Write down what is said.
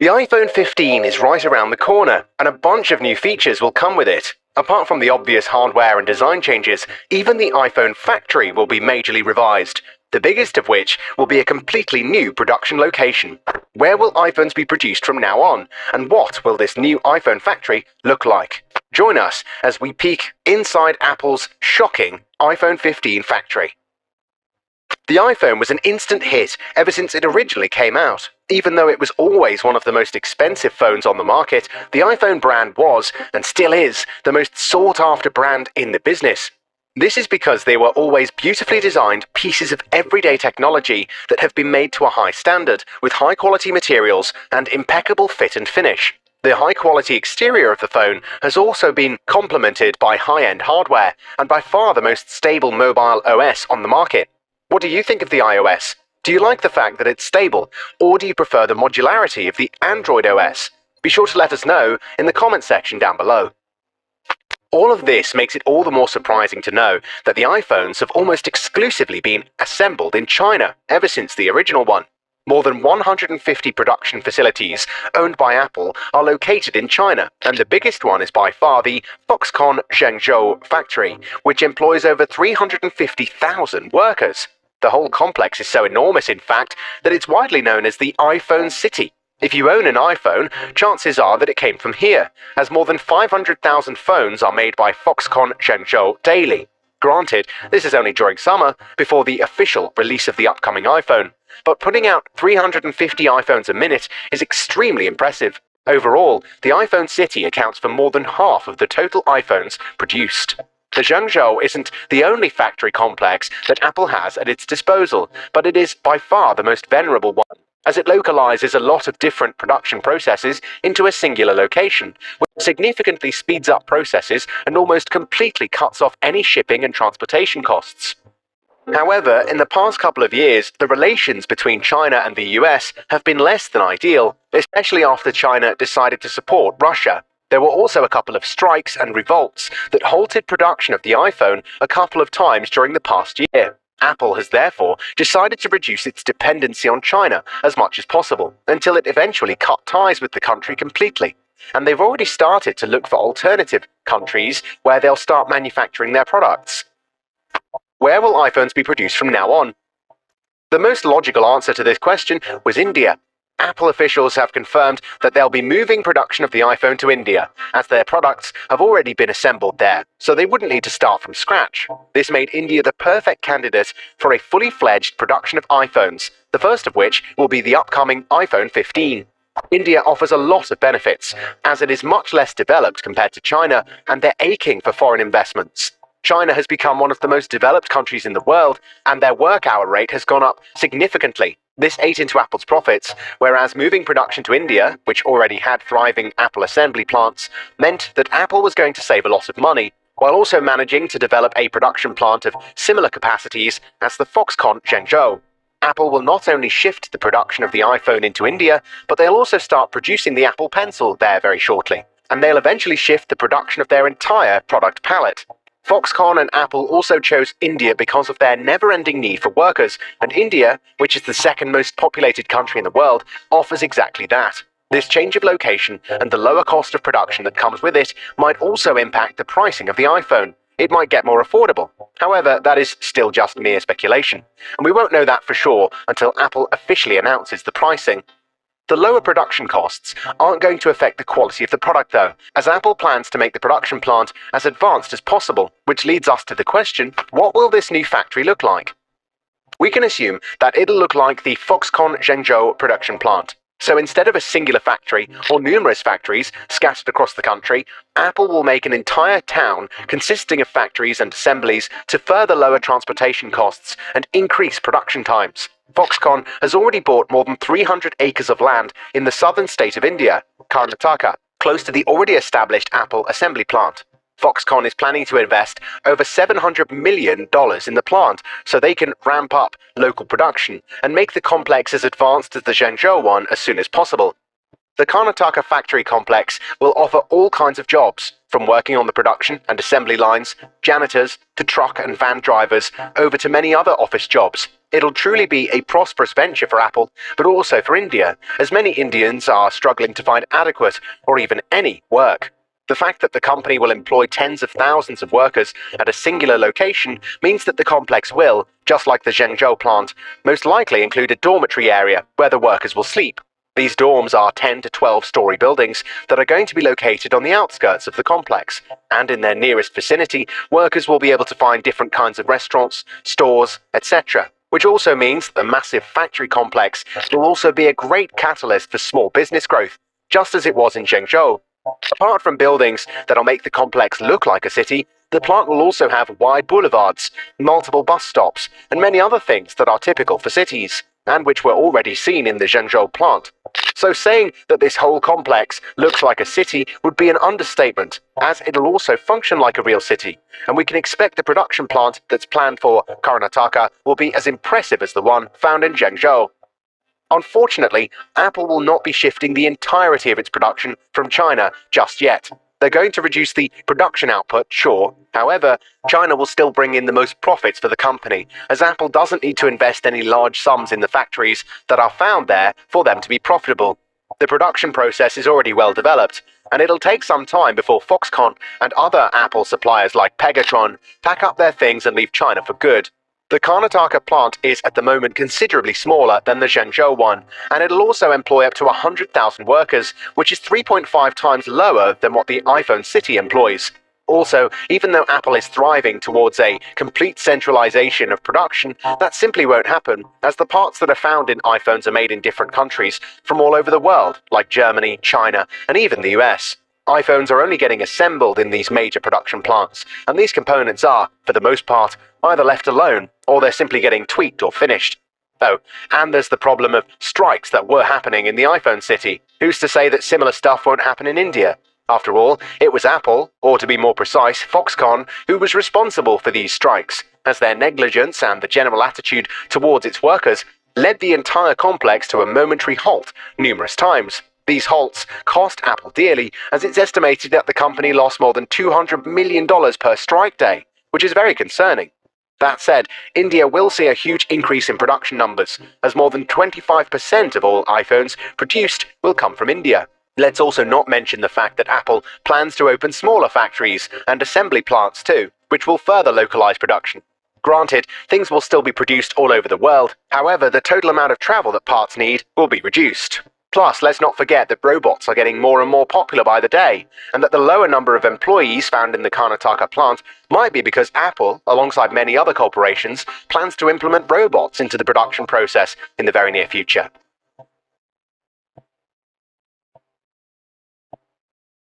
The iPhone 15 is right around the corner, and a bunch of new features will come with it. Apart from the obvious hardware and design changes, even the iPhone factory will be majorly revised, the biggest of which will be a completely new production location. Where will iPhones be produced from now on, and what will this new iPhone factory look like? Join us as we peek inside Apple's shocking iPhone 15 factory. The iPhone was an instant hit ever since it originally came out. Even though it was always one of the most expensive phones on the market, the iPhone brand was, and still is, the most sought-after brand in the business. This is because they were always beautifully designed pieces of everyday technology that have been made to a high standard, with high-quality materials and impeccable fit and finish. The high-quality exterior of the phone has also been complemented by high-end hardware, and by far the most stable mobile OS on the market. What do you think of the iOS? Do you like the fact that it's stable, or do you prefer the modularity of the Android OS? Be sure to let us know in the comment section down below. All of this makes it all the more surprising to know that the iPhones have almost exclusively been assembled in China ever since the original one. More than 150 production facilities owned by Apple are located in China, and the biggest one is by far the Foxconn Zhengzhou factory, which employs over 350,000 workers. The whole complex is so enormous, in fact, that it's widely known as the iPhone City. If you own an iPhone, chances are that it came from here, as more than 500,000 phones are made by Foxconn Zhengzhou daily. Granted, this is only during summer, before the official release of the upcoming iPhone, but putting out 350 iPhones a minute is extremely impressive. Overall, the iPhone City accounts for more than half of the total iPhones produced. The Zhengzhou isn't the only factory complex that Apple has at its disposal, but it is by far the most venerable one, as it localizes a lot of different production processes into a singular location, which significantly speeds up processes and almost completely cuts off any shipping and transportation costs. However, in the past couple of years, the relations between China and the US have been less than ideal, especially after China decided to support Russia. There were also a couple of strikes and revolts that halted production of the iPhone a couple of times during the past year. Apple has therefore decided to reduce its dependency on China as much as possible, until it eventually cut ties with the country completely. And they've already started to look for alternative countries where they'll start manufacturing their products. Where will iPhones be produced from now on? The most logical answer to this question was India. Apple officials have confirmed that they'll be moving production of the iPhone to India, as their products have already been assembled there, so they wouldn't need to start from scratch. This made India the perfect candidate for a fully fledged production of iPhones, the first of which will be the upcoming iPhone 15. India offers a lot of benefits, as it is much less developed compared to China, and they're aching for foreign investments. China has become one of the most developed countries in the world, and their work hour rate has gone up significantly. This ate into Apple's profits, whereas moving production to India, which already had thriving Apple assembly plants, meant that Apple was going to save a lot of money, while also managing to develop a production plant of similar capacities as the Foxconn Zhengzhou. Apple will not only shift the production of the iPhone into India, but they'll also start producing the Apple Pencil there very shortly, and they'll eventually shift the production of their entire product palette. Foxconn and Apple also chose India because of their never-ending need for workers, and India, which is the second most populated country in the world, offers exactly that. This change of location and the lower cost of production that comes with it might also impact the pricing of the iPhone. It might get more affordable. However, that is still just mere speculation, and we won't know that for sure until Apple officially announces the pricing. The lower production costs aren't going to affect the quality of the product though, as Apple plans to make the production plant as advanced as possible, which leads us to the question, what will this new factory look like? We can assume that it'll look like the Foxconn Zhengzhou production plant. So instead of a singular factory or numerous factories scattered across the country, Apple will make an entire town consisting of factories and assemblies to further lower transportation costs and increase production times. Foxconn has already bought more than 300 acres of land in the southern state of India, Karnataka, close to the already established Apple assembly plant. Foxconn is planning to invest over $700 million in the plant so they can ramp up local production and make the complex as advanced as the Zhengzhou one as soon as possible. The Karnataka factory complex will offer all kinds of jobs, from working on the production and assembly lines, janitors, to truck and van drivers, over to many other office jobs. It'll truly be a prosperous venture for Apple, but also for India, as many Indians are struggling to find adequate or even any work. The fact that the company will employ tens of thousands of workers at a singular location means that the complex will, just like the Zhengzhou plant, most likely include a dormitory area where the workers will sleep. These dorms are 10 to 12-story buildings that are going to be located on the outskirts of the complex, and in their nearest vicinity, workers will be able to find different kinds of restaurants, stores, etc., which also means that the massive factory complex will also be a great catalyst for small business growth, just as it was in Zhengzhou. Apart from buildings that'll make the complex look like a city, the plant will also have wide boulevards, multiple bus stops, and many other things that are typical for cities, and which were already seen in the Zhengzhou plant. So saying that this whole complex looks like a city would be an understatement, as it'll also function like a real city, and we can expect the production plant that's planned for Karnataka will be as impressive as the one found in Zhengzhou. Unfortunately, Apple will not be shifting the entirety of its production from China just yet. They're going to reduce the production output, sure. However, China will still bring in the most profits for the company, as Apple doesn't need to invest any large sums in the factories that are found there for them to be profitable. The production process is already well developed, and it'll take some time before Foxconn and other Apple suppliers like Pegatron pack up their things and leave China for good. The Karnataka plant is at the moment considerably smaller than the Zhengzhou one, and it'll also employ up to 100,000 workers, which is 3.5 times lower than what the iPhone city employs. Also, even though Apple is thriving towards a complete centralization of production, that simply won't happen, as the parts that are found in iPhones are made in different countries from all over the world, like Germany, China, and even the US. iPhones are only getting assembled in these major production plants, and these components are, for the most part, either left alone, or they're simply getting tweaked or finished. Oh, and there's the problem of strikes that were happening in the iPhone city. Who's to say that similar stuff won't happen in India? After all, it was Apple, or to be more precise, Foxconn, who was responsible for these strikes, as their negligence and the general attitude towards its workers led the entire complex to a momentary halt numerous times. These halts cost Apple dearly, as it's estimated that the company lost more than $200 million per strike day, which is very concerning. That said, India will see a huge increase in production numbers, as more than 25% of all iPhones produced will come from India. Let's also not mention the fact that Apple plans to open smaller factories and assembly plants too, which will further localize production. Granted, things will still be produced all over the world, however, the total amount of travel that parts need will be reduced. Plus, let's not forget that robots are getting more and more popular by the day, and that the lower number of employees found in the Karnataka plant might be because Apple, alongside many other corporations, plans to implement robots into the production process in the very near future.